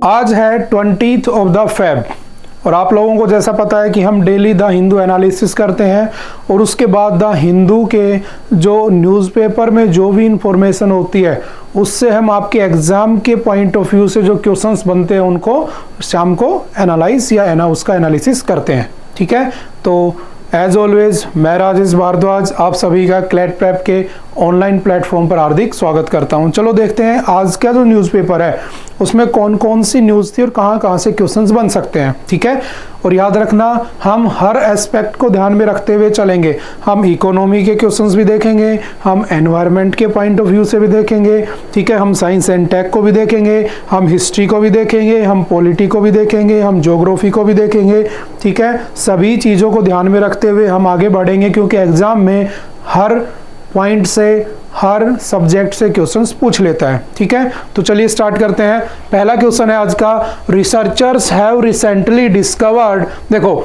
आज है 20th of the Feb और आप लोगों को जैसा पता है कि हम डेली द हिंदू एनालिसिस करते हैं और उसके बाद द हिंदू के जो न्यूज़पेपर में जो भी इंफॉर्मेशन होती है उससे हम आपके एग्ज़ाम के पॉइंट ऑफ व्यू से जो क्वेश्चंस बनते हैं उनको शाम को एनालाइज या उसका एनालिसिस करते हैं। ठीक है, तो एज ऑलवेज मैं राजेश भारद्वाज आप सभी का क्लैट प्रेप के ऑनलाइन प्लेटफॉर्म पर हार्दिक स्वागत करता हूं। चलो देखते हैं आज का जो न्यूज़पेपर है उसमें कौन कौन सी न्यूज़ थी और कहां से क्वेश्चंस बन सकते हैं। ठीक है, और याद रखना हम हर एस्पेक्ट को ध्यान में रखते हुए चलेंगे। हम इकोनॉमी के क्वेश्चंस भी देखेंगे, हम एनवायरनमेंट के पॉइंट ऑफ व्यू से भी देखेंगे। ठीक है, हम साइंस एंड टेक को भी देखेंगे, हम हिस्ट्री को भी देखेंगे, हम पॉलिटी को भी देखेंगे, हम ज्योग्राफी को भी देखेंगे। ठीक है, सभी चीज़ों को ध्यान में रखते हुए हम आगे बढ़ेंगे क्योंकि एग्जाम में हर पॉइंट से हर सब्जेक्ट से क्वेश्चंस पूछ लेता है। ठीक है, तो चलिए स्टार्ट करते हैं। पहला क्वेश्चन है आज का, रिसर्चर्स हैव रिसेंटली डिस्कवर्ड। देखो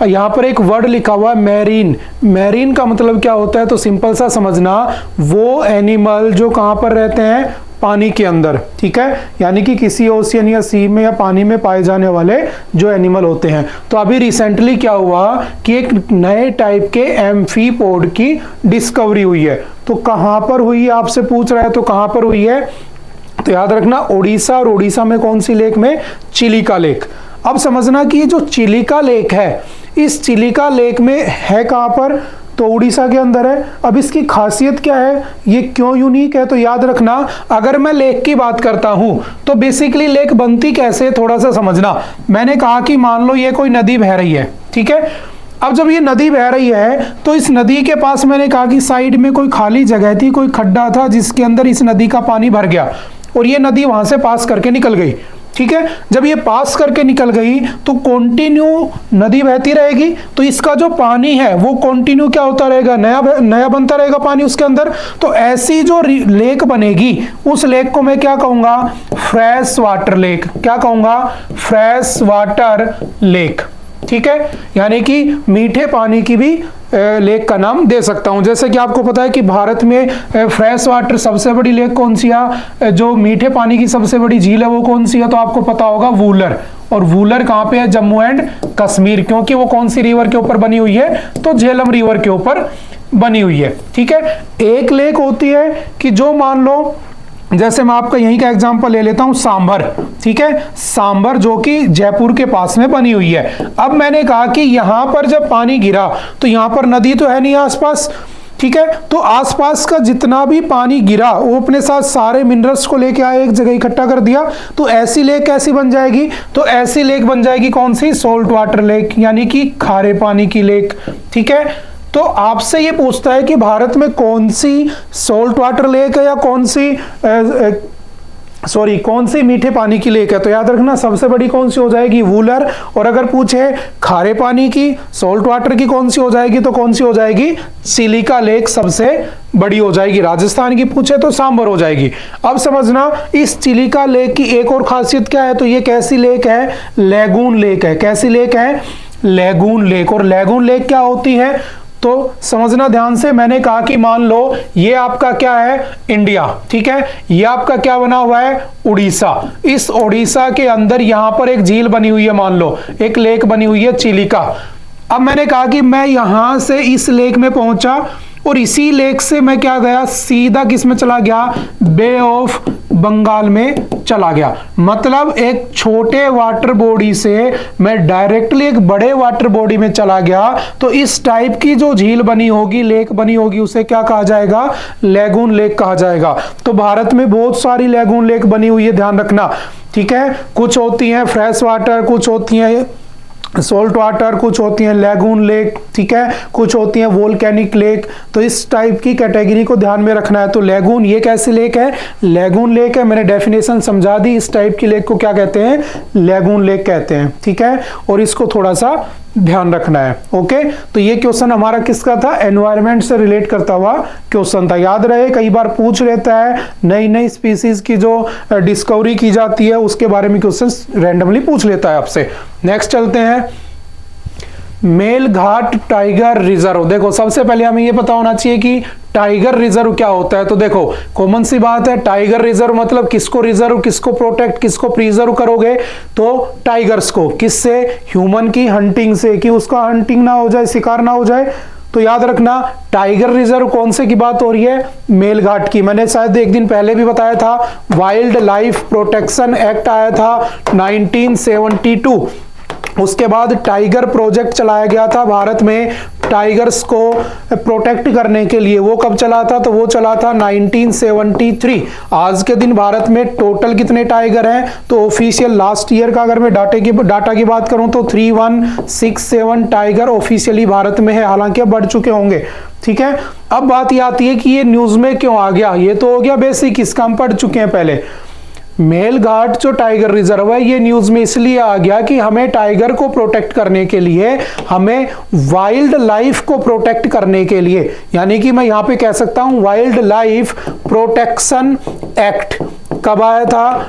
यहाँ पर एक वर्ड लिखा हुआ है मैरीन। मैरीन का मतलब क्या होता है, तो सिंपल सा समझना, वो एनिमल जो कहाँ पर रहते हैं, पानी के अंदर। ठीक है, यानी कि किसी ओशियन या सी में या पानी में पाए जाने वाले जो एनिमल होते हैं। तो अभी रिसेंटली क्या हुआ कि एक नए टाइप के एम्फीपोड की डिस्कवरी हुई है। तो कहाँ पर हुई है आपसे पूछ रहा है, तो कहाँ पर हुई है, तो याद रखना उड़ीसा। और उड़ीसा में कौन सी लेक में, चिलिका लेक। अब समझना कि ये जो चिलिका लेक है, इस चिलिका लेक में है कहाँ पर, तो उड़ीसा के अंदर है। अब इसकी खासियत क्या है, ये क्यों यूनिक है, तो याद रखना अगर मैं लेक की बात करता हूं तो बेसिकली लेक बनती कैसे, थोड़ा सा समझना। मैंने कहा कि मान लो ये कोई नदी बह रही है। ठीक है, अब जब ये नदी बह रही है तो इस नदी के पास मैंने कहा कि साइड में कोई खाली जगह थी, कोई खड्डा था जिसके अंदर इस नदी का पानी भर गया और ये नदी वहां से पास करके निकल गई। ठीक है, जब ये पास करके निकल गई तो कंटिन्यू नदी बहती रहेगी, तो इसका जो पानी है वो कंटिन्यू क्या होता रहेगा, नया बनता रहेगा पानी उसके अंदर। तो ऐसी जो लेक बनेगी उस लेक को मैं क्या कहूंगा, फ्रेश वाटर लेक। क्या कहूंगा, फ्रेश वाटर लेक। ठीक है, यानी कि मीठे पानी की भी लेक का नाम दे सकता हूं। जैसे कि आपको पता है कि भारत में फ्रेश वाटर सबसे बड़ी लेक कौन सी है, जो मीठे पानी की सबसे बड़ी झील है वो कौन सी है, तो आपको पता होगा वूलर। और वूलर कहां पे है, जम्मू एंड कश्मीर, क्योंकि वो कौन सी रिवर के ऊपर बनी हुई है, तो झेलम रिवर के ऊपर बनी हुई है। ठीक है, एक लेक होती है कि जो मान लो, जैसे मैं आपका यहीं का एग्जांपल ले लेता हूं, सांभर। ठीक है, सांभर जो कि जयपुर के पास में बनी हुई है। अब मैंने कहा कि यहां पर जब पानी गिरा तो यहां पर नदी तो है नहीं आसपास। ठीक है, तो आसपास का जितना भी पानी गिरा वो अपने साथ सारे मिनरल्स को लेके आए, एक जगह इकट्ठा कर दिया। तो ऐसी लेक कैसी बन जाएगी, तो ऐसी लेक बन जाएगी कौन सी, सोल्ट वाटर लेक, यानी कि खारे पानी की लेक। ठीक है, तो आपसे ये पूछता है कि भारत में कौन सी सॉल्ट वाटर लेक है या कौन सी मीठे पानी की लेक है, तो याद रखना सबसे बड़ी कौन सी हो जाएगी, वूलर। और अगर पूछे खारे पानी की, सॉल्ट वाटर की कौन सी हो जाएगी, तो कौन सी हो जाएगी, चिलिका लेक सबसे बड़ी हो जाएगी। राजस्थान की पूछे तो सांभर हो जाएगी। अब समझना इस चिलिका लेक की एक और खासियत क्या है, तो ये कैसी लेक है, लैगून लेक है। कैसी लेक है, लैगून लेक। और लैगून लेक क्या होती है, तो समझना ध्यान से। मैंने कहा कि मान लो ये आपका क्या है, इंडिया। ठीक है, ये आपका क्या बना हुआ है, उड़ीसा। इस उड़ीसा के अंदर यहां पर एक झील बनी हुई है, मान लो एक लेक बनी हुई है, चिलिका। अब मैंने कहा कि मैं यहां से इस लेक में पहुंचा और इसी लेक से मैं क्या गया, सीधा किस में चला गया, बे ऑफ बंगाल में चला गया। मतलब एक छोटे वाटर बॉडी से मैं डायरेक्टली एक बड़े वाटर बॉडी में चला गया। तो इस टाइप की जो झील बनी होगी, लेक बनी होगी, उसे क्या कहा जाएगा, लैगून लेक कहा जाएगा। तो भारत में बहुत सारी लैगून लेक बनी हुई है, ध्यान रखना। ठीक है, कुछ होती हैं फ्रेश वाटर, कुछ होती हैं सॉल्ट वाटर, कुछ होती हैं लैगून लेक। ठीक है, कुछ होती हैं वोल्केनिक लेक। तो इस टाइप की कैटेगरी को ध्यान में रखना है। तो लैगून ये कैसी लेक है, लैगून लेक है। मैंने डेफिनेशन समझा दी, इस टाइप की लेक को क्या कहते हैं, लैगून लेक कहते हैं। ठीक है, और इसको थोड़ा सा ध्यान रखना है। ओके, तो ये क्वेश्चन हमारा किसका था, एनवायरनमेंट से रिलेट करता हुआ क्वेश्चन था। याद रहे कई बार पूछ लेता है, नई नई स्पीसीज की जो डिस्कवरी की जाती है उसके बारे में क्वेश्चन रैंडमली पूछ लेता है आपसे। नेक्स्ट चलते हैं, मेलघाट टाइगर रिजर्व। देखो सबसे पहले हमें ये पता होना चाहिए कि टाइगर रिजर्व क्या होता है? तो देखो कॉमन सी बात है, टाइगर रिजर्व मतलब किसको रिजर्व, किसको प्रोटेक्ट, किसको प्रिजर्व करोगे? तो टाइगर्स को। किससे? ह्यूमन की हंटिंग से, कि उसका हंटिंग ना हो जाए, शिकार ना हो जाए। तो याद रखना टाइगर रिजर्व कौन से की बात हो रही है? मेलघाट की। मैंने शायद एक दिन पहले भी बताया था, वाइल्ड लाइफ प्रोटेक्शन एक्ट आया था 1972। उसके बाद टाइगर प्रोजेक्ट चलाया गया था भारत में टाइगर्स को प्रोटेक्ट करने के लिए। वो कब चला था? तो वो चला था 1973। आज के दिन भारत में टोटल कितने टाइगर हैं? तो ऑफिशियल लास्ट ईयर का अगर मैं डाटा की बात करूं तो 3167 टाइगर ऑफिशियली भारत में है, हालांकि अब बढ़ चुके होंगे। ठीक है, अब बात ये आती है कि ये न्यूज में क्यों आ गया। ये तो हो गया बेसिक, इसका हम पढ़ चुके हैं पहले। मेलघाट जो टाइगर रिजर्व है ये न्यूज में इसलिए आ गया कि हमें टाइगर को प्रोटेक्ट करने के लिए, हमें वाइल्ड लाइफ को प्रोटेक्ट करने के लिए, यानी कि मैं यहां पे कह सकता हूं वाइल्ड लाइफ प्रोटेक्शन एक्ट कब आया था?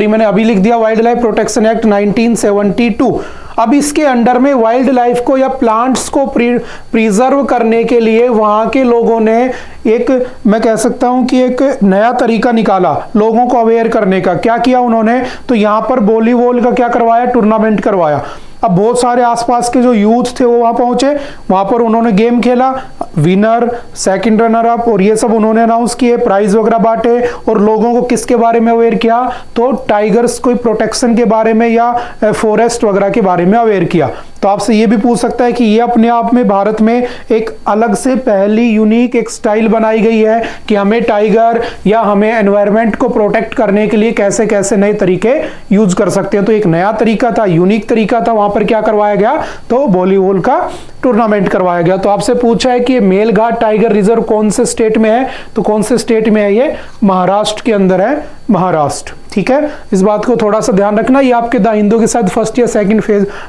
मैंने अभी लिख दिया वाइल्ड लाइफ प्रोटेक्शन एक्ट 1972। अब इसके अंडर में वाइल्ड लाइफ को या प्लांट्स को प्रिजर्व करने के लिए वहां के लोगों ने एक, मैं कह सकता हूं कि एक नया तरीका निकाला लोगों को अवेयर करने का। क्या किया उन्होंने? तो यहां पर वॉलीबॉल का क्या करवाया? टूर्नामेंट करवाया। अब बहुत सारे आसपास के जो यूथ थे वो वहां पहुंचे, वहां पर उन्होंने गेम खेला, विनर, सेकंड रनर अप और ये सब उन्होंने अनाउंस किए, प्राइज वगैरह बांटे और लोगों को किसके बारे में अवेयर किया? तो टाइगर्स को प्रोटेक्शन के बारे में या फॉरेस्ट वगैरह के बारे में अवेयर किया। तो आपसे ये भी पूछ सकता है कि ये अपने आप में भारत में एक अलग से पहली यूनिक एक स्टाइल बनाई गई है कि हमें टाइगर या हमें एनवायरनमेंट को प्रोटेक्ट करने के लिए कैसे कैसे नए तरीके यूज कर सकते हैं। तो एक नया तरीका था, यूनिक तरीका था। वहां पर क्या करवाया गया? तो वॉलीबॉल का टूर्नामेंट करवाया गया। तो आपसे पूछा है कि मेलघाट टाइगर रिजर्व कौन से स्टेट में है? तो कौन से स्टेट में है? ये महाराष्ट्र के अंदर है, महाराष्ट्र। ठीक है, इस बात को थोड़ा सा ध्यान रखना। ये आपके द हिंदू के साथ फर्स्ट या सेकंड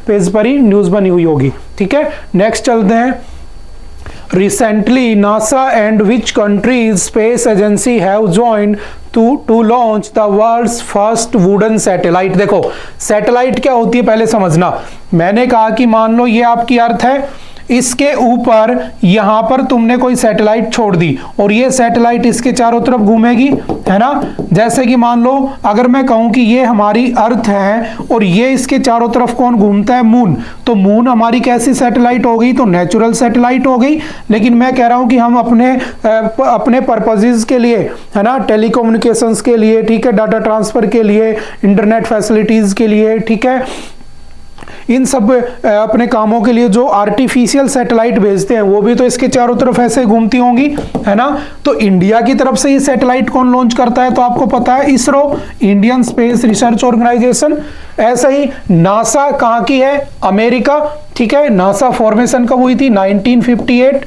पेज पर ही न्यूज बनी हुई होगी। ठीक है, नेक्स्ट चलते हैं। Recently NASA and which countries space agency have joined to launch the world's first wooden satellite. देखो सैटेलाइट क्या होती है पहले समझना। मैंने कहा कि मान लो ये आपकी अर्थ है, इसके ऊपर यहां पर तुमने कोई सैटेलाइट छोड़ दी और ये सैटेलाइट इसके चारों तरफ घूमेगी, है ना। जैसे कि मान लो अगर मैं कहूं कि ये हमारी अर्थ है और ये इसके चारों तरफ कौन घूमता है? मून। तो मून हमारी कैसी सैटेलाइट हो गई? तो नेचुरल सैटेलाइट हो गई। लेकिन मैं कह रहा हूं कि हम अपने पर्पसेस के लिए, है ना, टेलीकम्युनिकेशंस के लिए, ठीक है, डाटा ट्रांसफर के लिए, इंटरनेट फैसिलिटीज के लिए, ठीक है, इन सब अपने कामों के लिए जो आर्टिफिशियल सैटेलाइट भेजते हैं वो भी तो इसके चारों तरफ ऐसे घूमती होंगी, है ना। तो इंडिया की तरफ से ये सैटेलाइट कौन लॉन्च करता है? तो आपको पता है, ISRO, Indian Space Research Organisation. ऐसा ही नासा कहां की है? अमेरिका। ठीक है, नासा फॉर्मेशन कब हुई थी? 1958।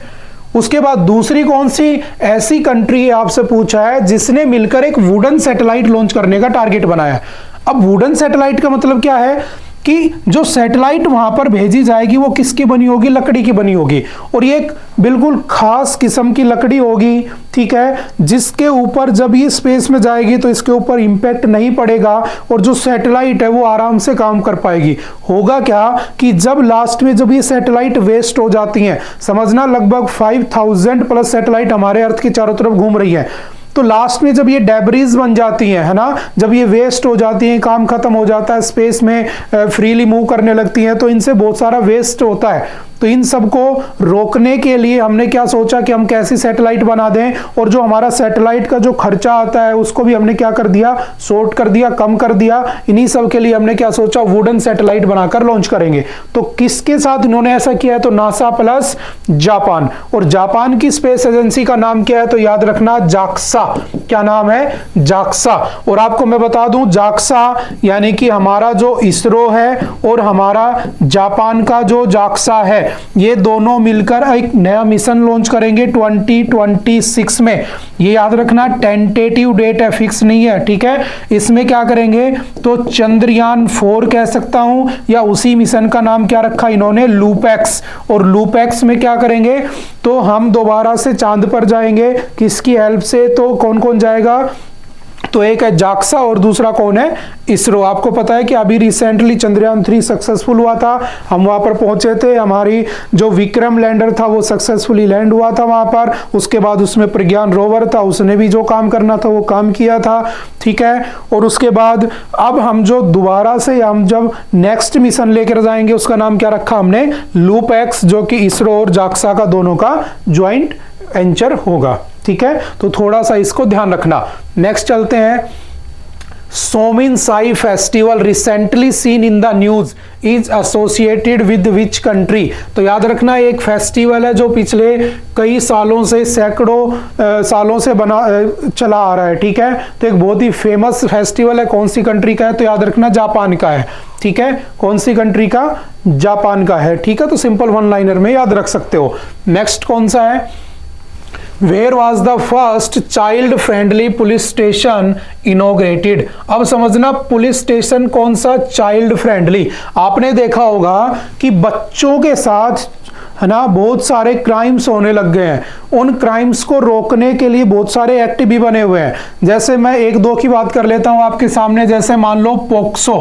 उसके बाद दूसरी कौन सी ऐसी कंट्री आपसे पूछा है जिसने मिलकर एक वुडन सैटेलाइट लॉन्च करने का टारगेट बनाया। अब वुडन सैटेलाइट का मतलब क्या है कि जो सैटेलाइट वहां पर भेजी जाएगी वो किसकी बनी होगी? लकड़ी की बनी होगी। और ये एक बिल्कुल खास किस्म की लकड़ी होगी, ठीक है, जिसके ऊपर जब ये स्पेस में जाएगी तो इसके ऊपर इंपैक्ट नहीं पड़ेगा और जो सैटेलाइट है वो आराम से काम कर पाएगी। होगा क्या कि जब लास्ट में जब ये सैटेलाइट वेस्ट हो जाती हैं, समझना लगभग 5000 प्लस सैटेलाइट हमारे अर्थ के चारों तरफ घूम रही है, तो लास्ट में जब ये डेब्रीज बन जाती हैं, है ना, जब ये वेस्ट हो जाती हैं, काम खत्म हो जाता है, स्पेस में फ्रीली मूव करने लगती हैं, तो इनसे बहुत सारा वेस्ट होता है। तो इन सबको रोकने के लिए हमने क्या सोचा कि हम कैसी सैटेलाइट बना दें और जो हमारा सैटेलाइट का जो खर्चा आता है उसको भी हमने क्या कर दिया? शॉर्ट कर दिया, कम कर दिया। इन्हीं सब के लिए हमने क्या सोचा? वुडन सैटेलाइट बनाकर लॉन्च करेंगे। तो किसके साथ इन्होंने ऐसा किया है? तो नासा प्लस जापान। और जापान की स्पेस एजेंसी का नाम क्या है? तो याद रखना, जाक्सा। क्या नाम है? जाक्सा। और आपको मैं बता दूं, जाक्सा यानी कि हमारा जो इसरो है और हमारा जापान का जो जाक्सा है, ये दोनों मिलकर एक नया मिशन लॉन्च करेंगे 2026 में। ये याद रखना, टेंटेटिव डेट है, फिक्स नहीं है, ठीक है। इसमें क्या करेंगे? तो चंद्रयान 4 कह सकता हूं, या उसी मिशन का नाम क्या रखा इन्होंने? लूपैक्स। और लूपैक्स में क्या करेंगे? तो हम दोबारा से चांद पर जाएंगे। किसकी हेल्प से? तो कौन कौन जाएगा? तो एक है जाक्सा और दूसरा कौन है, इसरो। आपको पता है कि अभी रिसेंटली चंद्रयान 3 सक्सेसफुल हुआ था, हम वहां पर पहुंचे थे, हमारी जो विक्रम लैंडर था वो सक्सेसफुली लैंड हुआ था वहां पर। उसके बाद उसमें प्रज्ञान रोवर था, उसने भी जो काम करना था वो काम किया था, ठीक है। और उसके बाद अब हम जो दोबारा से हम जब नेक्स्ट मिशन लेकर जाएंगे उसका नाम क्या रखा हमने, लूप एक्स, जो कि इसरो और जाक्सा का दोनों का ज्वाइंट वेंचर होगा, ठीक है। तो थोड़ा सा इसको ध्यान रखना। नेक्स्ट चलते हैं। Somin Sai festival recently seen in the news is associated with which country. तो याद रखना एक फेस्टिवल है जो पिछले कई सालों से, सैकड़ों सालों से चला आ रहा है, ठीक है। तो एक बहुत ही फेमस फेस्टिवल है, कौन सी कंट्री का है, तो याद रखना जापान का है, ठीक है। कौन सी कंट्री का, जापान का है, ठीक है। तो सिंपल वन लाइनर में याद रख सकते हो। नेक्स्ट कौन सा है, Where was the first child friendly police station inaugurated? अब समझना पुलिस स्टेशन कौन सा चाइल्ड फ्रेंडली। आपने देखा होगा कि बच्चों के साथ है ना बहुत सारे क्राइम्स होने लग गए हैं, उन क्राइम्स को रोकने के लिए बहुत सारे एक्ट भी बने हुए हैं। जैसे मैं एक दो की बात कर लेता हूं आपके सामने, जैसे मान लो पोक्सो।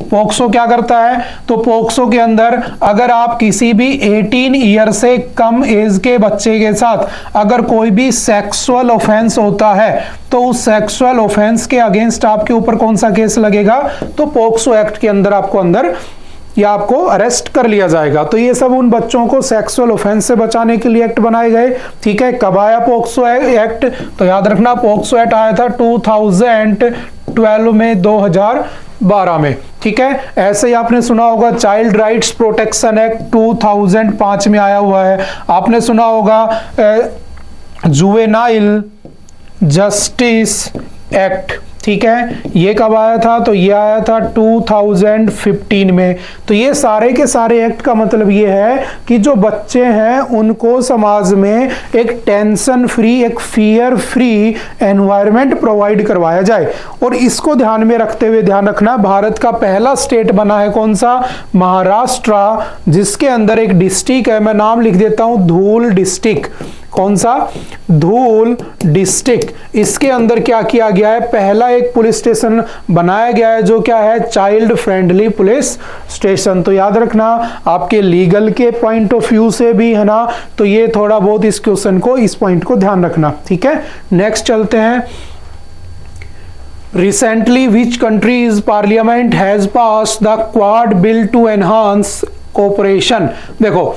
पोक्सो क्या करता है, तो पोक्सो के अंदर अगर आप किसी भी 18 ईयर से कम एज के बच्चे के साथ अगर कोई भी सेक्सुअल ऑफेंस होता है तो उस सेक्सुअल ऑफेंस के अगेंस्ट आपके ऊपर कौन सा केस लगेगा, तो पोक्सो एक्ट के अंदर या आपको अरेस्ट कर लिया जाएगा। तो ये सब उन बच्चों को सेक्सुअल ऑफेंस से बचाने के लिए एक्ट बनाए गए, ठीक है। कब आया पोक्सो एक्ट, तो याद रखना पोक्सो एक्ट आया था 2012 में, 2012 में, ठीक है। ऐसे ही आपने सुना होगा चाइल्ड राइट्स प्रोटेक्शन एक्ट 2005 में आया हुआ है। आपने सुना होगा जुवेनाइल जस्टिस एक्ट, ठीक है। ये कब आया था, तो ये आया था 2015 में। तो ये सारे के सारे एक्ट का मतलब ये है कि जो बच्चे हैं उनको समाज में एक टेंशन फ्री, एक फियर फ्री एनवायरनमेंट प्रोवाइड करवाया जाए। और इसको ध्यान में रखते हुए ध्यान रखना, भारत का पहला स्टेट बना है कौन सा, महाराष्ट्र, जिसके अंदर एक डिस्ट्रिक्ट है, मैं नाम लिख देता हूं, धूल डिस्ट्रिक्ट। कौन सा, धूल डिस्ट्रिक्ट। इसके अंदर क्या किया गया है, पहला एक पुलिस स्टेशन बनाया गया है जो क्या है, चाइल्ड फ्रेंडली पुलिस स्टेशन। तो याद रखना आपके लीगल के पॉइंट ऑफ व्यू से भी है ना, तो ये थोड़ा बहुत इस क्वेश्चन को, इस पॉइंट को ध्यान रखना, ठीक है। नेक्स्ट चलते हैं। Recently, which country's parliament has passed the Quad bill to enhance cooperation? देखो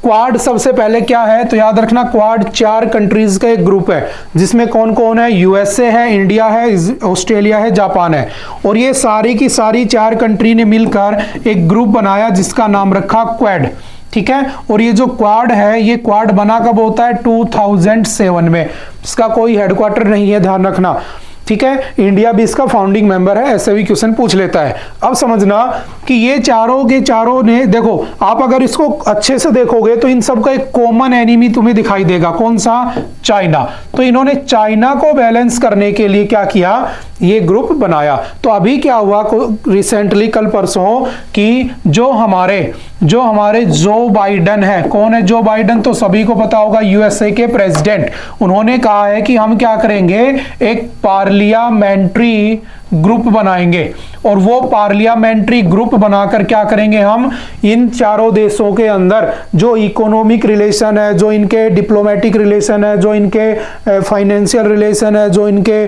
क्वाड सबसे पहले क्या है, तो याद रखना क्वाड 4 कंट्रीज का एक ग्रुप है, जिसमें कौन कौन है, यूएसए है, इंडिया है, ऑस्ट्रेलिया है, जापान है। और ये सारी की सारी 4 कंट्री ने मिलकर एक ग्रुप बनाया जिसका नाम रखा क्वाड, ठीक है। और ये जो क्वाड है, ये क्वाड बना कब होता है, 2007 में। इसका कोई हेडक्वार्टर नहीं है, ध्यान रखना, ठीक है। इंडिया भी इसका फाउंडिंग मेंबर है, ऐसे भी क्वेश्चन पूछ लेता है। अब समझना कि ये चारों के चारों ने, देखो आप अगर इसको अच्छे से देखोगे तो इन सब का एक कॉमन एनिमी तुम्हें दिखाई देगा, कौन सा, चाइना। तो इन्होंने चाइना को बैलेंस करने के लिए क्या किया, ये ग्रुप बनाया। तो अभी क्या हुआ रिसेंटली, कल परसों, कि जो हमारे जो बाइडन है, कौन है जो बाइडन, तो सभी को पता होगा यूएसए के प्रेसिडेंट, उन्होंने कहा है कि हम क्या करेंगे, एक पार्लियामेंट्री ग्रुप बनाएंगे। और वो पार्लियामेंट्री ग्रुप बनाकर क्या करेंगे, हम इन चारों देशों के अंदर जो इकोनॉमिक रिलेशन है, जो इनके डिप्लोमेटिक रिलेशन है, जो इनके फाइनेंशियल रिलेशन है, जो इनके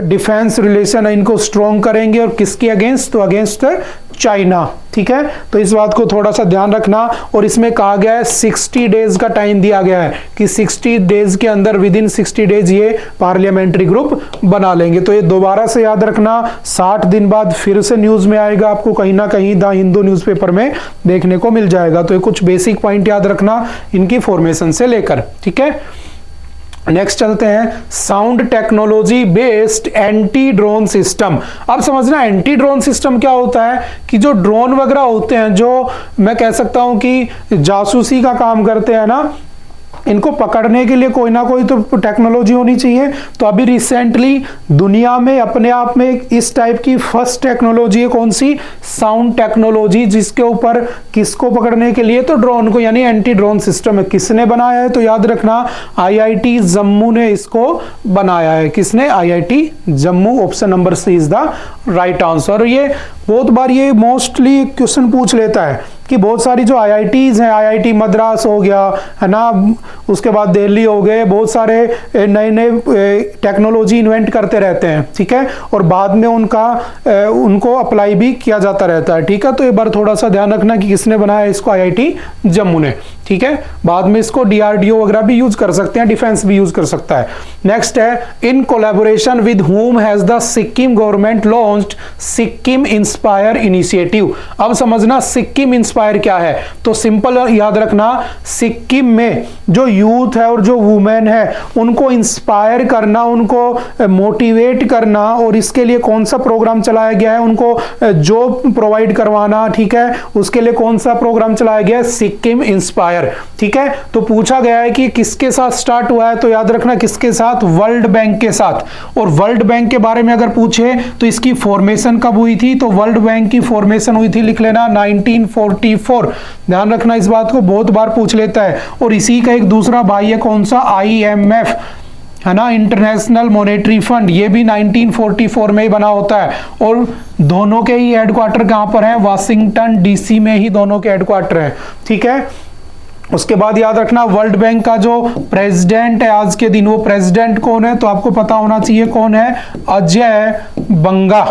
डिफेंस रिलेशन है, इनको स्ट्रॉन्ग करेंगे। और किसके अगेंस्ट, तो अगेंस्ट चाइना, ठीक है। तो इस बात को थोड़ा सा ध्यान रखना। और इसमें कहा गया है 60 डेज का टाइम दिया गया है कि 60 डेज के अंदर, विद इन 60 डेज ये पार्लियामेंट्री ग्रुप बना लेंगे। तो ये दोबारा से याद रखना, 60 दिन बाद फिर से न्यूज में आएगा, आपको कहीं ना कहीं द हिंदू न्यूज़पेपर में देखने को मिल जाएगा। तो ये कुछ बेसिक पॉइंट याद रखना इनकी फॉर्मेशन से लेकर, ठीक है। नेक्स्ट चलते हैं, sound technology based anti drone system. अब समझना एंटी ड्रोन सिस्टम क्या होता है, कि जो ड्रोन वगैरह होते हैं, जो मैं कह सकता हूं कि जासूसी का काम करते हैं ना, इनको पकड़ने के लिए कोई ना कोई तो टेक्नोलॉजी होनी चाहिए। तो अभी रिसेंटली दुनिया में अपने आप में इस टाइप की फर्स्ट टेक्नोलॉजी है, कौन सी? साउंड टेक्नोलॉजी, जिसके ऊपर किसको पकड़ने के लिए? तो ड्रोन को, यानी एंटी ड्रोन सिस्टम है। किसने बनाया है? तो याद रखना आईआईटी जम्मू ने इसको बनाया है। किसने? IIT Jammu. Option number C is the right answer. ये बहुत बार ये मोस्टली क्वेश्चन पूछ लेता है कि बहुत सारी जो आईआईटीज हैं, आईआईटी मद्रास हो गया है ना, उसके बाद दिल्ली हो गए, बहुत सारे नए नए टेक्नोलॉजी इन्वेंट करते रहते हैं, ठीक है, और बाद में उनको अप्लाई भी किया जाता रहता है, ठीक है। तो एक बार थोड़ा सा ध्यान रखना कि किसने बनाया इसको? आईआईटी जम्मू ने, ठीक है। बाद में इसको डीआरडीओ वगैरह भी यूज कर सकते हैं, डिफेंस भी यूज कर सकता है। नेक्स्ट है, in collaboration with whom has the Sikkim government launched Sikkim inspire initiative. अब समझना सिक्किम इंस्पायर क्या है। तो सिंपल याद रखना, सिक्किम में जो यूथ है और जो वुमेन है उनको इंस्पायर करना, उनको मोटिवेट करना, और इसके लिए कौन सा प्रोग्राम चलाया गया है? उनको जॉब प्रोवाइड करवाना, ठीक है, उसके लिए कौन सा प्रोग्राम चलाया गया है? सिक्किम इंस्पायर, ठीक है। तो पूछा गया है कि किसके साथ स्टार्ट हुआ है, तो याद रखना किसके साथ? वर्ल्ड बैंक के साथ। और वर्ल्ड बैंक के बारे में अगर पूछे तो इसकी फॉर्मेशन कब हुई थी? तो वर्ल्ड बैंक की फॉर्मेशन हुई थी, लिख लेना 1944। ध्यान रखना इस बात को, बहुत बार पूछ लेता है। और इसी का एक दूसरा भाई है, कौन सा? आईएमएफ, है ना, इंटरनेशनल मॉनेटरी फंड। ये भी 1944 में ही बना होता है। और दोनों के ही हेडक्वार्टर कहां पर है? वाशिंगटन डीसी में ही दोनों के हेडक्वार्टर है, ठीक है। उसके बाद याद रखना वर्ल्ड बैंक का जो प्रेसिडेंट है आज के दिन, वो प्रेसिडेंट कौन है? तो आपको पता होना चाहिए कौन है? अजय बंगा।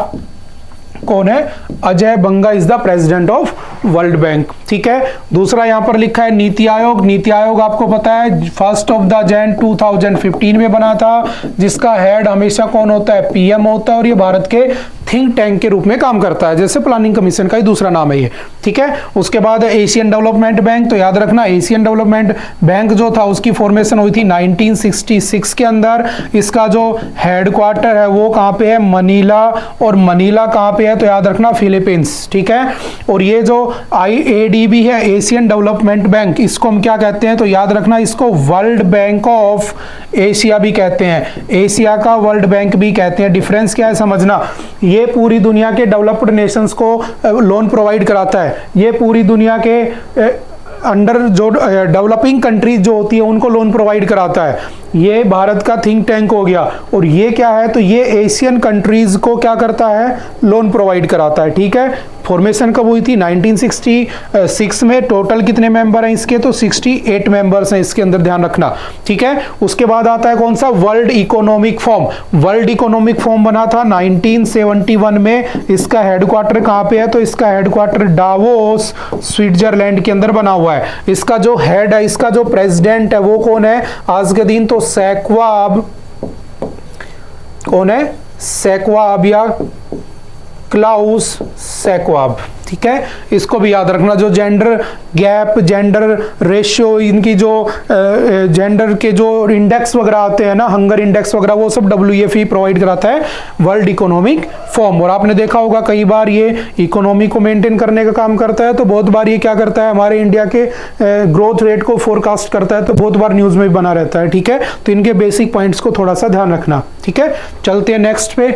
कौन है? Ajay Banga is the president of World Bank, ठीक है। दूसरा यहां पर लिखा है नीति आयोग। नीति आयोग आपको पता है 1 जनवरी 2015 में बना था, जिसका हेड हमेशा कौन होता है? पीएम होता है। और ये भारत के थिंक टैंक के रूप में काम करता है, जैसे प्लानिंग कमीशन का ही दूसरा नाम है ये, ठीक है। उसके बाद एशियन डेवलपमेंट बैंक। तो याद रखना एशियन डेवलपमेंट बैंक जो था उसकी फॉर्मेशन हुई थी 1966 के अंदर। इसका जो हेडक्वार्टर है वो कहां पे है? मनीला। और मनीला कहां पे है? तो याद रखना फिलीपींस, ठीक है। और ये जो आईएडीबी है, एशियन डेवलपमेंट बैंक, इसको हम क्या कहते हैं? तो याद रखना इसको वर्ल्ड बैंक ऑफ एशिया भी कहते हैं, एशिया का वर्ल्ड बैंक भी कहते हैं। डिफरेंस क्या है समझना, ये पूरी दुनिया के डेवलप्ड नेशंस को लोन प्रोवाइड कराता है। ये पूरी दुनिया के अंडर जो डेवलपिंग कंट्रीज जो होती है उनको लोन प्रोवाइड कराता है। ये भारत का थिंक टैंक हो गया। और ये क्या है? तो ये एशियन कंट्रीज को क्या करता है? लोन प्रोवाइड कराता है, ठीक है। फॉर्मेशन कब हुई थी? 1966 में। टोटल कितने मेंबर हैं इसके? तो 68 मेंबर्स हैं इसके अंदर, ध्यान रखना, ठीक है। उसके बाद आता है कौन सा? World economic forum. World economic forum बना था 1971 में। इसका हेडक्वार्टर कहां पे है? तो इसका हेडक्वार्टर डावोस स्विट्जरलैंड के अंदर बना हुआ है। इसका जो हेड है, इसका जो प्रेसिडेंट है वो कौन है आज के दिन? तो सेक्वाब। कौन है? सेक्वाब या क्लाउस सेक्वाब, ठीक है। इसको भी याद रखना। जो जेंडर गैप, जेंडर रेशियो, इनकी जो जेंडर के जो इंडेक्स वगैरह आते हैं ना, हंगर इंडेक्स वगैरह, वो सब WFE प्रोवाइड कराता है वर्ल्ड इकोनॉमिक फोरम। और आपने देखा होगा कई बार ये इकोनॉमी को मेंटेन करने का काम करता है। तो बहुत बार ये क्या करता है? हमारे इंडिया के ग्रोथ रेट को फोरकास्ट करता है। तो बहुत बार न्यूज में भी बना रहता है, ठीक है। तो इनके बेसिक पॉइंट्स को थोड़ा सा ध्यान रखना, ठीक है। चलते हैं नेक्स्ट पे।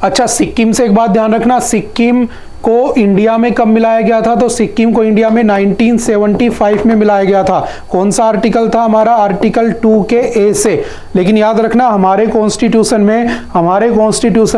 अच्छा, सिक्किम से एक बात ध्यान रखना, सिक्किम को इंडिया में कब मिलाया गया था? तो सिक्किम को इंडिया में 1975 में मिलाया गया था। कौन सा आर्टिकल था हमारा? आर्टिकल 2 के ए से। लेकिन याद रखना हमारे कॉन्स्टिट्यूशन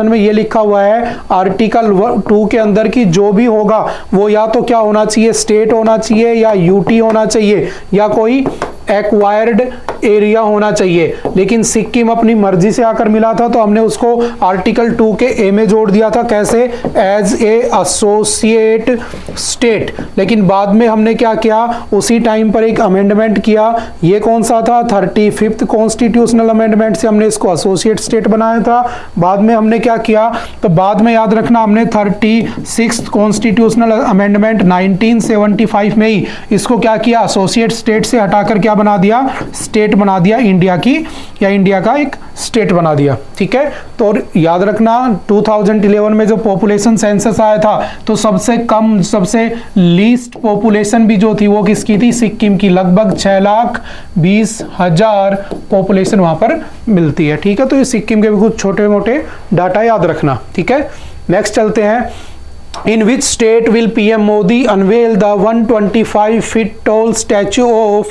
में ये लिखा हुआ है आर्टिकल 2 के अंदर की जो भी होगा वो या तो क्या होना चाहिए? स्टेट होना चाहिए, या यूटी होना चाहिए, या कोई एक्वायर्ड एरिया होना चाहिए। लेकिन सिक्किम अपनी मर्जी से आकर मिला था, तो हमने उसको आर्टिकल 2 के ए में जोड़ दिया था। कैसे? As a associate state. लेकिन बाद में हमने क्या किया? उसी टाइम पर एक अमेंडमेंट किया। ये कौन सा था? 35th कॉन्स्टिट्यूशनल अमेंडमेंट से हमने इसको एसोसिएट स्टेट बनाया था। बाद में हमने क्या किया? तो बाद में याद रखना हमने 36th कॉन्स्टिट्यूशनल अमेंडमेंट 1975 में ही इसको क्या किया? एसोसिएट स्टेट से हटाकर क्या बना दिया? स्टेट बना दिया इंडिया की, या इंडिया का एक स्टेट बना दिया। ठीक है, तो याद रखना 2011 में जो पॉपुलेशन सेंसस आया था तो सबसे कम, सबसे लीस्ट पॉपुलेशन भी जो थी वो किसकी थी? सिक्किम की। लगभग 6,20,000 पॉपुलेशन वहां पर मिलती है। ठीक है, तो ये सिक्किम के भी कुछ छोटे मोटे डाटा याद रखना। ठीक है, नेक्स्ट चलते हैं। In which state will PM Modi unveil the 125 feet tall statue of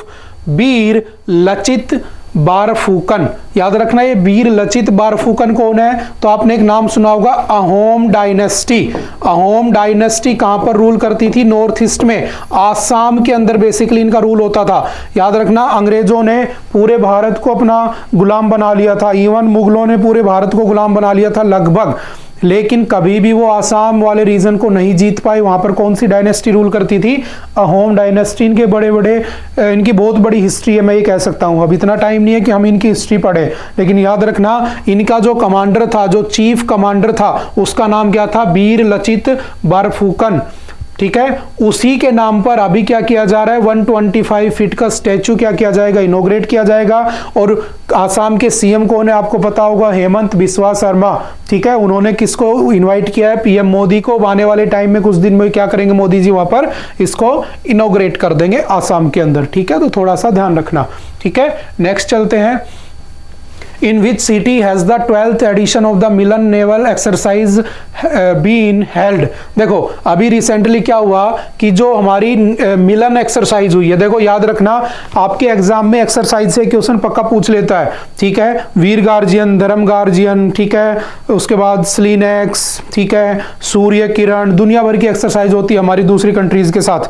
वीर लचित बारफुकन? याद रखना ये वीर लचित बारफुकन कौन है? तो आपने एक नाम सुना होगा, अहोम डायनेस्टी। अहोम डायनेस्टी कहां पर रूल करती थी? नॉर्थ ईस्ट में, आसाम के अंदर बेसिकली इनका रूल होता था। याद रखना अंग्रेजों ने पूरे भारत को अपना गुलाम बना लिया था, इवन मुगलों ने पूरे भारत को गुलाम बना लिया था लगभग, लेकिन कभी भी वो आसाम वाले रीजन को नहीं जीत पाए। वहां पर कौन सी डायनेस्टी रूल करती थी? अहोम डायनेस्टी। इनके इनकी बहुत बड़ी हिस्ट्री है, मैं ये कह सकता हूं। अब इतना टाइम नहीं है कि हम इनकी हिस्ट्री पढ़े, लेकिन याद रखना इनका जो कमांडर था, जो चीफ कमांडर था, उसका नाम क्या था? वीर लचित बारफुकन। ठीक है, उसी के नाम पर अभी क्या किया जा रहा है? 125 फीट का स्टैचू क्या किया जाएगा? इनॉग्रेट किया जाएगा। और आसाम के सीएम कौन है? आपको पता होगा, हेमंत बिस्वा शर्मा। ठीक है, उन्होंने किसको इनवाइट किया है? पीएम मोदी को। आने वाले टाइम में कुछ दिन में क्या करेंगे मोदी जी? वहां पर इसको इनॉग्रेट कर देंगे आसाम के अंदर। ठीक है, तो थोड़ा सा ध्यान रखना। ठीक है, नेक्स्ट चलते हैं। In which city has the 12th edition of the Milan Naval Exercise been held? देखो अभी रिसेंटली क्या हुआ कि जो हमारी मिलन एक्सरसाइज हुई है, देखो याद रखना आपके एग्जाम में एक्सरसाइज से क्वेश्चन पक्का पूछ लेता है। ठीक है, वीर गार्जियन, धर्म गार्जियन, ठीक है, उसके बाद स्लीनेक्स, ठीक है, सूर्य किरण, दुनिया भर की एक्सरसाइज होती है हमारी दूसरी कंट्रीज के साथ।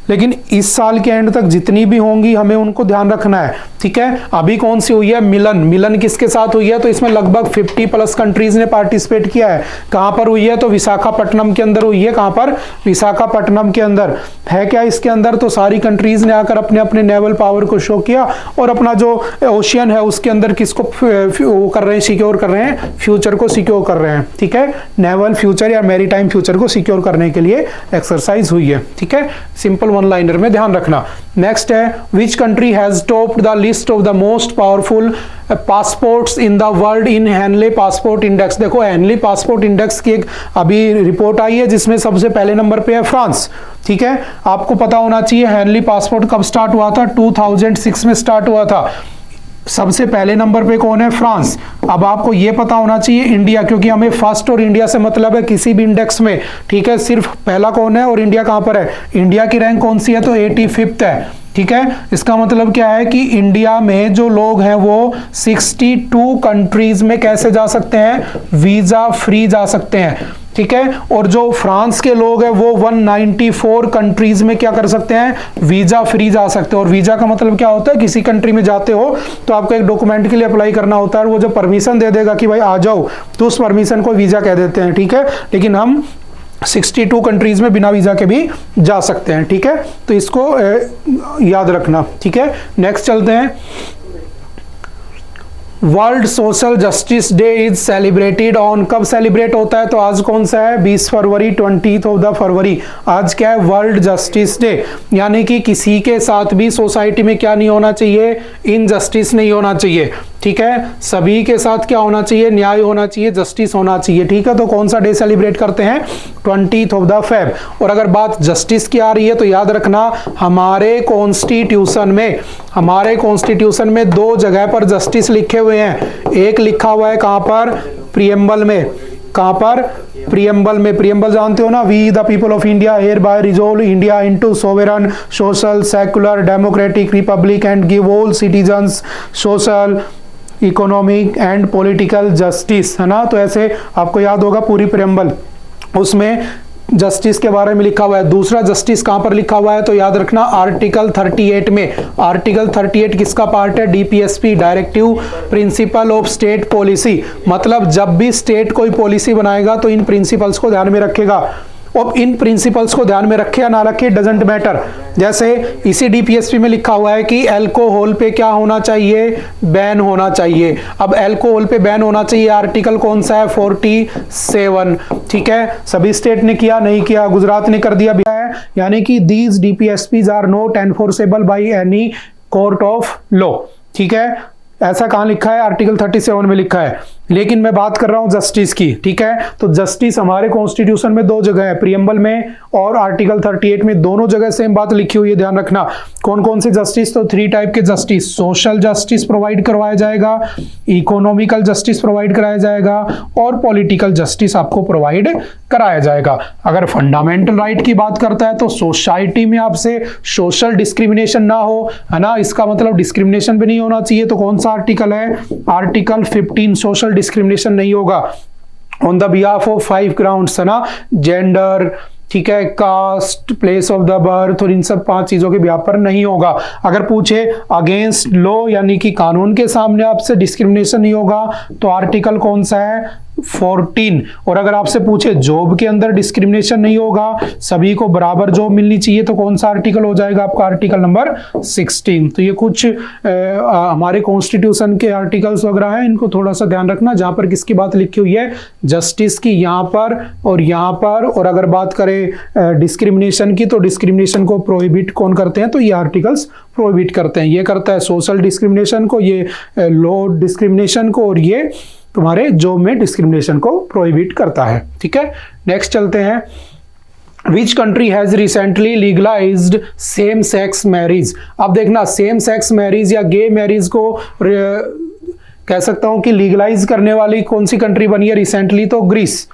लेकिन इस साल के एंड तक जितनी भी होंगी हमें उनको ध्यान रखना है। ठीक है, अभी कौन सी हुई है? मिलन। मिलन किसके साथ हुई है? तो इसमें लगभग 50+ कंट्रीज ने पार्टिसिपेट किया है। कहां पर हुई है? तो विशाखापट्टनम के अंदर हुई है। कहां पर? विशाखापट्टनम के अंदर है। क्या इसके अंदर? तो सारी कंट्रीज ने आकर अपने अपने नेवल पावर को शो किया और अपना जो ओशियन है उसके अंदर किसको वो कर रहे हैं? सिक्योर कर रहे हैं, फ्यूचर को सिक्योर कर रहे हैं। ठीक है, नेवल फ्यूचर या मैरीटाइम फ्यूचर को सिक्योर करने के लिए एक्सरसाइज हुई है। ठीक है, सिंपल वन लाइनर में ध्यान रखना। नेक्स्ट है, which country has topped the list of the most powerful passports in the world in Henley passport index? देखो हेनले पासपोर्ट इंडेक्स की एक अभी रिपोर्ट आई है जिसमें सबसे पहले नंबर पे है फ्रांस। ठीक है, आपको पता होना चाहिए हेनली पासपोर्ट कब स्टार्ट हुआ था? 2006 में स्टार्ट हुआ था। सबसे पहले नंबर पे कौन है? फ्रांस। अब आपको ये पता होना चाहिए इंडिया, क्योंकि हमें फर्स्ट और इंडिया से मतलब है किसी भी इंडेक्स में। ठीक है, सिर्फ पहला कौन है और इंडिया कहां पर है? इंडिया की रैंक कौन सी है? तो 85th है। ठीक है, इसका मतलब क्या है कि इंडिया में जो लोग हैं वो 62 कंट्रीज में कैसे जा सकते हैं? वीजा फ्री जा सकते हैं। ठीक है, और जो फ्रांस के लोग हैं वो 194 कंट्रीज में क्या कर सकते हैं? वीजा फ्री जा सकते हैं। और वीजा का मतलब क्या होता है? किसी कंट्री में जाते हो तो आपको एक डॉक्यूमेंट के लिए अप्लाई करना होता है, वो जो परमिशन दे देगा कि भाई आ जाओ, तो उस परमिशन को वीजा कह देते हैं। ठीक है, लेकिन हम 62 कंट्रीज में बिना वीजा के भी जा सकते हैं। ठीक है, तो इसको याद रखना। ठीक है, नेक्स्ट चलते हैं। World social justice day is celebrated on, कब सेलिब्रेट होता है? तो आज कौन सा है? 20 फरवरी, 20th ऑफ द फरवरी। आज क्या है? World justice day. यानी कि किसी के साथ भी सोसाइटी में क्या नहीं होना चाहिए? इनजस्टिस नहीं होना चाहिए। ठीक है, सभी के साथ क्या होना चाहिए? न्याय होना चाहिए, जस्टिस होना चाहिए। ठीक है, तो कौन सा डे सेलिब्रेट करते हैं? 20th of the Feb. और अगर बात जस्टिस की आ रही है तो याद रखना हमारे कॉन्स्टिट्यूशन में 2 जगह पर जस्टिस लिखे हुए हैं। एक लिखा हुआ है कहां पर? प्रियम्बल में। कहां पर? प्रियम्बल में। प्रियम्बल जानते हो ना? We the people of India hereby resolve India into sovereign social secular democratic republic and give all citizens social economic and political justice, है ना? तो ऐसे आपको याद होगा पूरी प्रियम्बल, उसमें जस्टिस के बारे में लिखा हुआ है। दूसरा जस्टिस कहां पर लिखा हुआ है? तो याद रखना आर्टिकल 38 में। आर्टिकल 38 किसका पार्ट है? DPSP, directive principle of state policy. मतलब जब भी स्टेट कोई पॉलिसी बनाएगा तो इन प्रिंसिपल्स को ध्यान में रखेगा। अब इन प्रिंसिपल्स को ध्यान में रखे या ना रखे डजेंट मैटर। जैसे इसी डीपीएसपी में लिखा हुआ है कि अल्कोहल पे क्या होना चाहिए? बैन होना चाहिए। अब अल्कोहल पे बैन होना चाहिए, आर्टिकल कौन सा है? 47। ठीक है, सभी स्टेट ने किया? नहीं किया। गुजरात ने कर दिया भी है। यानी कि these DPSPs are not enforceable by any court of law. ठीक है, ऐसा कहाँ लिखा है? आर्टिकल 37 में लिखा है, लेकिन मैं बात कर रहा हूं जस्टिस की, ठीक है। तो जस्टिस हमारे कॉन्स्टिट्यूशन में दो जगह है, प्रियम्बल में और आर्टिकल 38 में, दोनों जगह सेम बात लिखी हुई है, ध्यान रखना। कौन कौन सी जस्टिस? तो 3 टाइप के जस्टिस, सोशल जस्टिस प्रोवाइड करवाया जाएगा, इकोनॉमिकल जस्टिस प्रोवाइड कराया जाएगा और पॉलिटिकल जस्टिस आपको प्रोवाइड कराया जाएगा। अगर फंडामेंटल राइट की बात करता है तो सोसाइटी में आपसे सोशल डिस्क्रिमिनेशन ना हो, है ना, इसका मतलब डिस्क्रिमिनेशन भी नहीं होना चाहिए। तो कौन सा आर्टिकल है? आर्टिकल 15, सोशल डिस्क्रिमिनेशन नहीं होगा on the behalf of 5 grounds, है ना, जेंडर, ठीक है, caste, place of the birth, और इन सब 5 चीजों के बिहाफ पर नहीं होगा। अगर पूछे अगेंस्ट लॉ यानी कि कानून के सामने आपसे डिस्क्रिमिनेशन नहीं होगा, तो आर्टिकल कौन सा है? 14। और अगर आपसे पूछे जॉब के अंदर डिस्क्रिमिनेशन नहीं होगा, सभी को बराबर जॉब मिलनी चाहिए, तो कौन सा आर्टिकल हो जाएगा आपका? Article number 16। तो ये कुछ हमारे कॉन्स्टिट्यूशन के आर्टिकल्स वगैरह हैं, इनको थोड़ा सा ध्यान रखना, जहां पर किसकी बात लिखी हुई है? जस्टिस की, यहाँ पर और यहाँ पर। और अगर बात करें डिस्क्रिमिनेशन की, तो डिस्क्रिमिनेशन को प्रोहिबिट कौन करते हैं? तो ये आर्टिकल्स प्रोहिबिट करते हैं। ये करता है सोशल डिस्क्रिमिनेशन को, ये लॉ डिस्क्रिमिनेशन को, और ये तुम्हारे जॉब में डिस्क्रिमिनेशन को प्रोहिबिट करता है, ठीक है। नेक्स्ट चलते हैं। Which country has recently legalized same sex marriage? अब देखना, सेम सेक्स मैरिज या गे मैरिज को कह सकता हूं कि लीगलाइज करने वाली कौन सी कंट्री बनी है रिसेंटली? तो ग्रीस।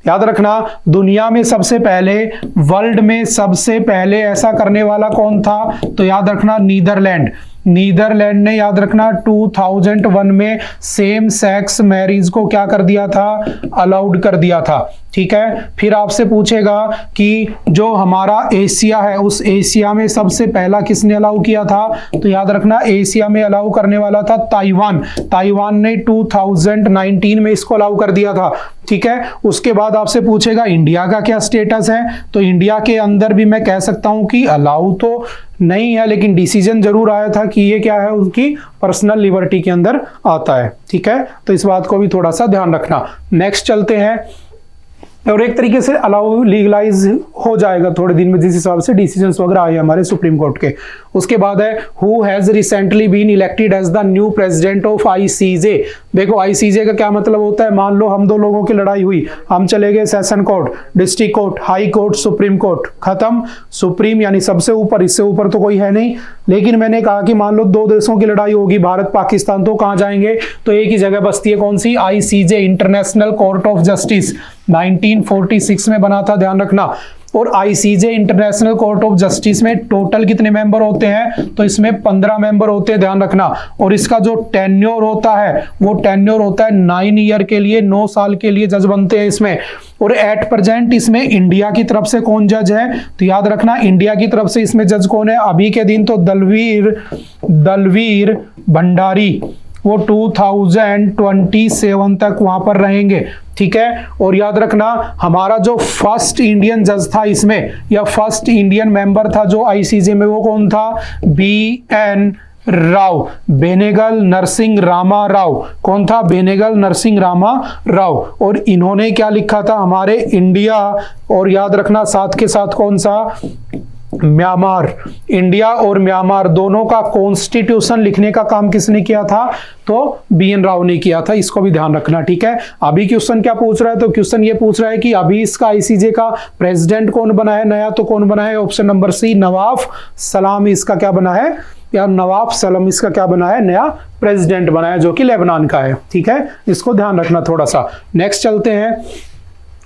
याद रखना, दुनिया में सबसे पहले, वर्ल्ड में सबसे पहले ऐसा करने वाला कौन था? तो याद रखना नीदरलैंड। नीदरलैंड ने, याद रखना, 2001 में सेम सेक्स मैरिज को क्या कर दिया था? अलाउड कर दिया था, ठीक है। फिर आपसे पूछेगा कि जो हमारा एशिया है, उस एशिया में सबसे पहला किसने अलाउ किया था? तो याद रखना, एशिया में अलाउ करने वाला था ताइवान। ताइवान ने 2019 में इसको अलाउ कर दिया था, ठीक है। उसके बाद आपसे पूछेगा इंडिया का क्या स्टेटस है? तो इंडिया के अंदर भी मैं कह सकता हूं कि अलाउ तो नहीं है, लेकिन डिसीजन जरूर आया था कि ये क्या है, उनकी पर्सनल लिबर्टी के अंदर आता है, ठीक है। तो इस बात को भी थोड़ा सा ध्यान रखना। नेक्स्ट चलते हैं। और एक तरीके से अलाउ लीगलाइज हो जाएगा थोड़े दिन में, जिस हिसाब से डिसीजंस वगैरह आए हमारे सुप्रीम कोर्ट के। उसके बाद है who has recently been elected as the new president of ICJ. देखो आईसीजे का क्या मतलब होता है? मान लो हम दो लोगों की लड़ाई हुई, हम चले गए session court, district court, high court, supreme court, खत्म। सुप्रीम यानी सबसे ऊपर, इससे ऊपर तो कोई है नहीं। लेकिन मैंने कहा कि मान लो दो देशों की लड़ाई होगी, भारत पाकिस्तान, तो कहां जाएंगे? तो एक ही जगह बसती है, कौन सी? ICJ, International Court of Justice, 1946 में बना था, ध्यान रखना। और ICJ International Court of Justice में टोटल कितने मेंबर होते हैं? तो इसमें 15 मेंबर होते हैं, ध्यान रखना। और इसका जो टेन्योर होता है, वो टेन्योर होता है 9 ईयर के लिए, 9 साल के लिए जज बनते हैं इसमें। और एट प्रेजेंट इसमें इंडिया की तरफ से कौन जज है? तो याद रखना, इंडिया की तरफ से इसमें जज कौन है अभी के दिन? तो दलवीर भंडारी, वो 2027 तक वहां पर रहेंगे, ठीक है। और याद रखना, हमारा जो फर्स्ट इंडियन जज था इसमें, या फर्स्ट इंडियन मेंबर था जो आईसीजे में, वो कौन था? BN राव, बेनेगल नरसिंह रामा राव। कौन था? बेनेगल नरसिंह रामा राव। और इन्होंने क्या लिखा था? हमारे इंडिया, और याद रखना साथ के साथ कौन सा? म्यांमार। इंडिया और म्यांमार दोनों का कॉन्स्टिट्यूशन लिखने का काम किसने किया था? तो BN राव ने किया था, इसको भी ध्यान रखना, ठीक है। अभी क्वेश्चन क्या पूछ रहा है? तो क्वेश्चन ये पूछ रहा है कि अभी इसका आईसीजे का प्रेसिडेंट कौन बना है नया? तो कौन बना है? ऑप्शन नंबर सी, नवाफ सलाम इसका क्या बना है? या नवाफ सलाम इसका क्या बना है? नया प्रेसिडेंट बना है, जो कि लेबनान का है, ठीक है। इसको ध्यान रखना थोड़ा सा। नेक्स्ट चलते हैं।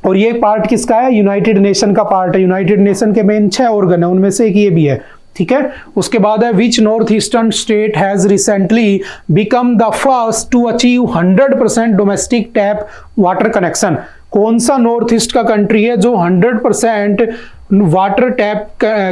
और ये पार्ट किसका है? यूनाइटेड नेशन का पार्ट है। यूनाइटेड नेशन के मेन 6 ऑर्गन है, उनमें से एक ये भी है, ठीक है। उसके बाद है which north eastern state has recently become the first to achieve 100% domestic tap water connection. कौन सा नॉर्थ ईस्ट का कंट्री है जो 100% वाटर टैप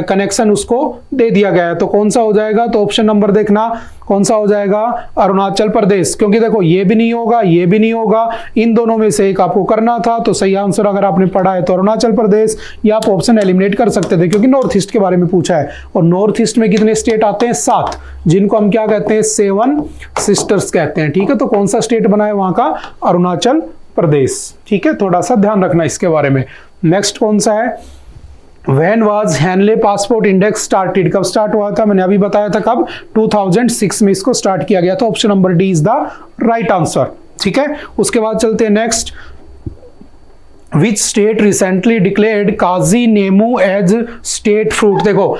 कनेक्शन उसको दे दिया गया है? तो कौन सा हो जाएगा? तो ऑप्शन नंबर देखना, कौन सा हो जाएगा? अरुणाचल प्रदेश। क्योंकि देखो ये भी नहीं होगा, ये भी नहीं होगा, इन दोनों में से एक आपको करना था। तो सही आंसर अगर आपने पढ़ा है तो अरुणाचल प्रदेश, या आप ऑप्शन एलिमिनेट कर सकते थे क्योंकि नॉर्थ ईस्ट के बारे में पूछा है। और नॉर्थ ईस्ट में कितने स्टेट आते हैं? 7, जिनको हम क्या कहते हैं? 7 सिस्टर्स कहते हैं, ठीक है। तो कौन सा स्टेट बना है वहां का? अरुणाचल प्रदेश, ठीक है। थोड़ा सा ध्यान रखना इसके बारे में। नेक्स्ट कौन सा है? When was Henley passport index started, कब स्टार्ट हुआ था, मैंने अभी बताया था कब, 2006 में इसको स्टार्ट किया गया था। Option number D is the right answer. ठीक है, उसके बाद चलते हैं next. Which state recently declared Kaji Nemu as state fruit. देखो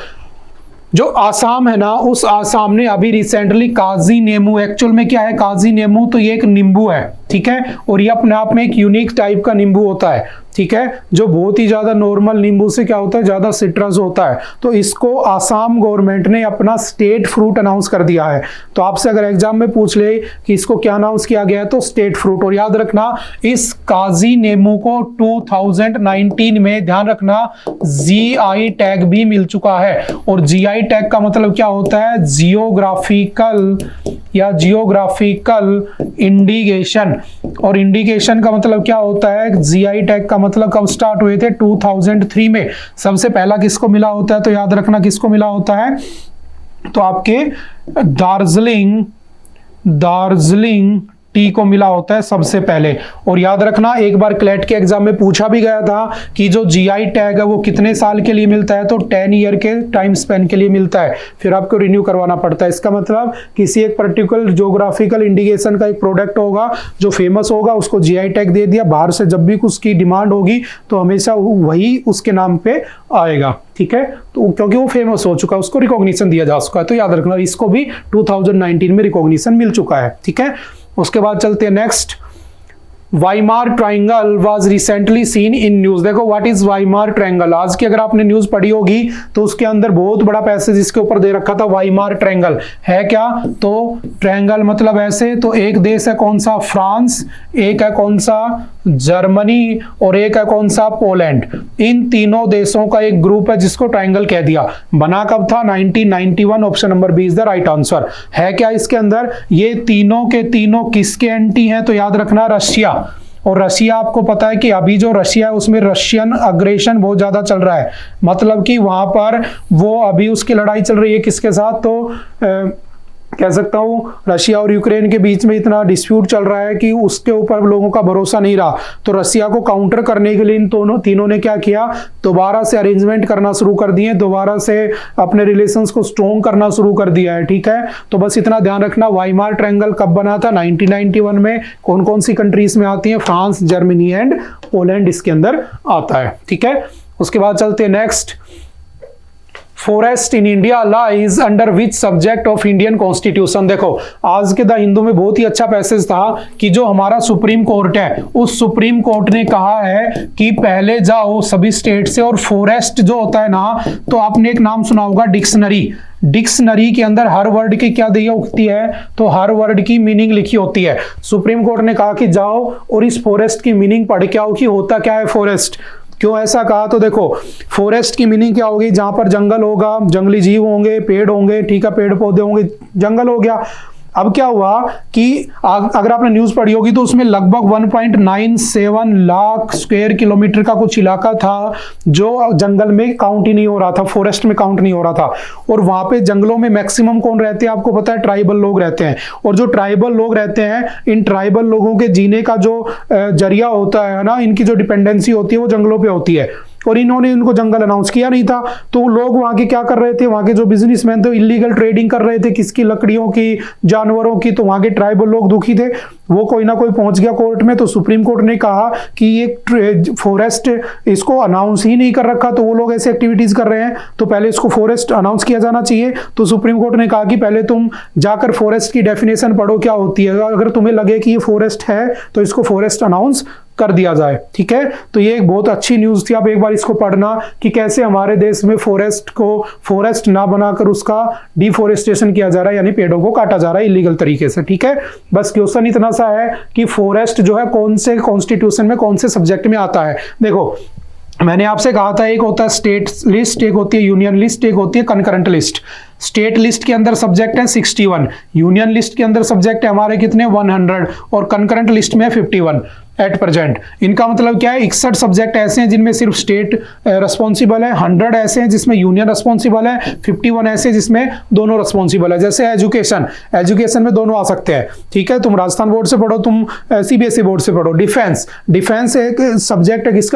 जो आसाम है ना, उस आसाम ने अभी रिसेंटली काजी नेमू, एक्चुअल में क्या है काजी नेमू, तो ये एक नींबू है, ठीक है, और ये अपने आप में एक यूनिक टाइप का नींबू होता है, ठीक है, जो बहुत ही ज्यादा नॉर्मल नींबू से क्या होता है, ज्यादा सिट्रस होता है। तो इसको आसाम गवर्नमेंट ने अपना स्टेट फ्रूट अनाउंस कर दिया है। तो आपसे अगर एग्जाम में पूछ ले कि इसको क्या अनाउंस किया गया है, तो स्टेट फ्रूट। और याद रखना इस काजी नेमू को 2019 में, ध्यान रखना, जीआई टैग भी मिल चुका है। और जीआई टैग का मतलब क्या होता है, जियोग्राफिकल या जियोग्राफिकल इंडिकेशन। और इंडिकेशन का मतलब क्या होता है, जीआई टैग का मतलब कब स्टार्ट हुए थे, 2003 में। सबसे पहला किसको मिला होता है, तो याद रखना किसको मिला होता है, तो आपके दार्जिलिंग टी को मिला होता है सबसे पहले। और याद रखना एक बार क्लेट के एग्जाम में पूछा भी गया था कि जो जीआई टैग है वो कितने साल के लिए मिलता है, तो 10 ईयर के टाइम स्पेन के लिए मिलता है, फिर आपको रिन्यू करवाना पड़ता है। इसका मतलब किसी एक पर्टिकुलर ज्योग्राफिकल इंडिकेशन का एक प्रोडक्ट होगा जो फेमस होगा, उसको जीआई टैग दे दिया, बाहर से जब भी उसकी डिमांड होगी तो हमेशा वही उसके नाम पे आएगा, ठीक है, तो क्योंकि वो फेमस हो चुका है, उसको रिकॉग्निशन दिया जा चुका है। तो याद रखना इसको भी 2019 में रिकॉग्निशन मिल चुका है, ठीक है। उसके बाद चलते हैं next. Weimar triangle was recently seen in news. देखो व्हाट इज वाइमार ट्राइंगल, आज की अगर आपने न्यूज पढ़ी होगी तो उसके अंदर बहुत बड़ा पैसेज इसके ऊपर दे रखा था। वाइमार ट्राइंगल है क्या, तो ट्राइंगल मतलब ऐसे, तो एक देश है कौन सा, फ्रांस, एक है कौन सा, जर्मनी, और एक है कौन सा, पोलैंड। इन तीनों देशों का एक ग्रुप है जिसको ट्राइंगल कह दिया। बना कब था, 1991। Option number B is the right answer. है क्या इसके अंदर, ये तीनों के तीनों किसके एंटी हैं, तो याद रखना रशिया। और रशिया आपको पता है कि अभी जो रशिया है उसमें रशियन अग्रेशन बहुत ज्यादा चल रहा है, मतलब कि वहां पर वो अभी उसकी लड़ाई चल रही है किसके साथ, तो कह सकता हूं रशिया और यूक्रेन के बीच में इतना डिस्प्यूट चल रहा है कि उसके ऊपर लोगों का भरोसा नहीं रहा। तो रशिया को काउंटर करने के लिए इन तीनों ने क्या किया, दोबारा से अरेंजमेंट करना शुरू कर दिए, दोबारा से अपने रिलेशंस को स्ट्रॉन्ग करना शुरू कर दिया है, ठीक है। तो बस इतना ध्यान रखना, वाइमार ट्रायंगल कब बना था, 1991 में। कौन कौन सी कंट्रीज में आती है, फ्रांस, जर्मनी एंड पोलैंड इसके अंदर आता है, ठीक है। उसके बाद चलते हैं next. Forest in India lies under which subject of Indian constitution. देखो आज के द हिंदू में बहुत ही अच्छा पैसेज था कि जो हमारा सुप्रीम कोर्ट है, उस सुप्रीम कोर्ट ने कहा है कि पहले जाओ सभी स्टेट से, और फॉरेस्ट जो होता है ना, तो आपने एक नाम सुना होगा डिक्शनरी। डिक्शनरी के अंदर हर वर्ड की क्या दी होती है, तो हर वर्ड की मीनिंग लिखी होती है। सुप्रीम कोर्ट ने कहा कि जाओ और इस फॉरेस्ट की मीनिंग पढ़ के आओ कि होता क्या है फॉरेस्ट। क्यों ऐसा कहा, तो देखो फॉरेस्ट की मीनिंग क्या होगी, जहां पर जंगल होगा, जंगली जीव होंगे, पेड़ होंगे, ठीक है, पेड़ पौधे होंगे, जंगल हो गया। अब क्या हुआ कि अगर आपने न्यूज पढ़ी होगी तो उसमें लगभग 1.97 लाख स्क्वायर किलोमीटर का कुछ इलाका था जो जंगल में काउंट ही नहीं हो रहा था, फॉरेस्ट में काउंट नहीं हो रहा था। और वहां पे जंगलों में मैक्सिमम कौन रहते हैं, आपको पता है, ट्राइबल लोग रहते हैं। और जो ट्राइबल लोग रहते हैं, इन ट्राइबल लोगों के जीने का जो जरिया होता है ना, इनकी जो डिपेंडेंसी होती है वो जंगलों पे होती है। और इन्होंने इनको जंगल अनाउंस किया नहीं था, तो लोग वहां के क्या कर रहे थे, वहां के जो बिजनेसमैन थे इलीगल ट्रेडिंग कर रहे थे, किसकी, लकड़ियों की, जानवरों की। तो वहां के ट्राइबल लोग दुखी थे, वो कोई ना कोई पहुंच गया कोर्ट में। तो सुप्रीम कोर्ट ने कहा कि ये फॉरेस्ट इसको अनाउंस ही नहीं कर रखा, तो वो लोग ऐसे एक्टिविटीज कर रहे हैं, तो पहले इसको फॉरेस्ट अनाउंस किया जाना चाहिए। तो सुप्रीम कोर्ट ने कहा कि पहले तुम जाकर फॉरेस्ट की डेफिनेशन पढ़ो क्या होती है, अगर तुम्हें लगे कि ये फॉरेस्ट है तो इसको फॉरेस्ट अनाउंस कर दिया जाए, ठीक है। तो ये एक बहुत अच्छी न्यूज थी, आप एक बार इसको पढ़ना कि कैसे हमारे देश में फॉरेस्ट को फॉरेस्ट ना बनाकर उसका डिफॉरेस्टेशन किया जा रहा है, यानी पेड़ों को काटा जा रहा है इलीगल तरीके से, ठीक है। बस क्वेश्चन इतना सा है कि फॉरेस्ट जो है कौन से कॉन्स्टिट्यूशन में, कौन से सब्जेक्ट में आता है। देखो मैंने आपसे कहा था एक होता है स्टेट लिस्ट, एक होती है यूनियन लिस्ट, एक होती है कंकरेंट लिस्ट। स्टेट लिस्ट के अंदर सब्जेक्ट है 61, यूनियन लिस्ट के अंदर सब्जेक्ट है हमारे कितने 100, और कंकरेंट लिस्ट में 51 एट प्रेजेंट। इनका मतलब क्या है, 61 सब्जेक्ट ऐसे हैं जिनमें सिर्फ स्टेट रिस्पॉन्सिबल है, 100 ऐसे हैं जिसमें यूनियन रिस्पॉन्सिबल है, 51 ऐसे हैं जिसमें दोनों रिस्पॉन्सिबल है। जैसे एजुकेशन, एजुकेशन में दोनों आ सकते हैं, ठीक है, तुम राजस्थान बोर्ड से पढ़ो, तुम सीबीएसई बोर्ड से पढ़ो। डिफेंस, डिफेंस एक सब्जेक्ट है किसका,